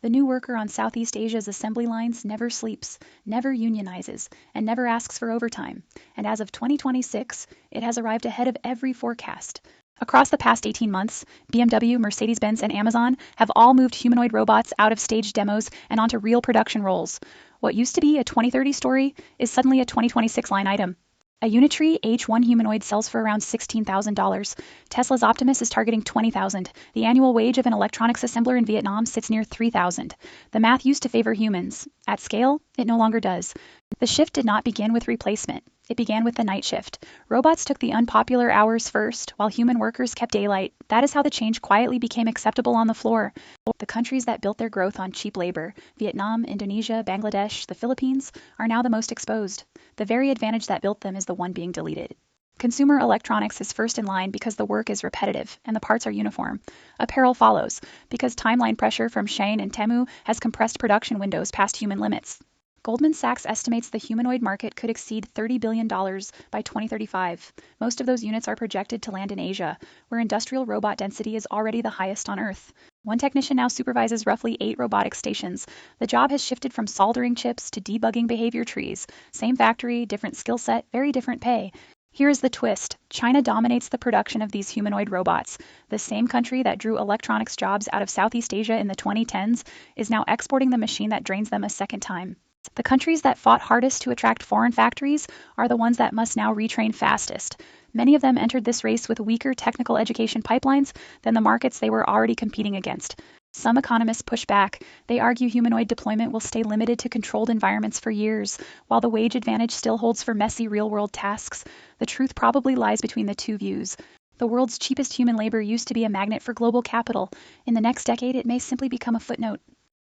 The new worker on Southeast Asia's assembly lines never sleeps, never unionizes, and never asks for overtime. And as of 2026, it has arrived ahead of every forecast. Across the past 18 months, BMW, Mercedes-Benz, and Amazon have all moved humanoid robots out of staged demos and onto real production roles. What used to be a 2030 story is suddenly a 2026 line item. A Unitree H1 humanoid sells for around $16,000. Tesla's Optimus is targeting $20,000. The annual wage of an electronics assembler in Vietnam sits near $3,000. The math used to favor humans. At scale, it no longer does. The shift did not begin with replacement. It began with the night shift. Robots took the unpopular hours first, while human workers kept daylight. That is how the change quietly became acceptable on the floor. The countries that built their growth on cheap labor, Vietnam, Indonesia, Bangladesh, the Philippines, are now the most exposed. The very advantage that built them is the one being deleted. Consumer electronics is first in line because the work is repetitive and the parts are uniform. Apparel follows because timeline pressure from Shein and Temu has compressed production windows past human limits. Goldman Sachs estimates the humanoid market could exceed $30 billion by 2035. Most of those units are projected to land in Asia, where industrial robot density is already the highest on Earth. One technician now supervises roughly 8 robotic stations. The job has shifted from soldering chips to debugging behavior trees. Same factory, different skill set, very different pay. Here is the twist. China dominates the production of these humanoid robots. The same country that drew electronics jobs out of Southeast Asia in the 2010s is now exporting the machine that drains them a second time. The countries that fought hardest to attract foreign factories are the ones that must now retrain fastest. Many of them entered this race with weaker technical education pipelines than the markets they were already competing against. Some economists push back. They argue humanoid deployment will stay limited to controlled environments for years, while the wage advantage still holds for messy real-world tasks. The truth probably lies between the two views. The world's cheapest human labor used to be a magnet for global capital. In the next decade, it may simply become a footnote.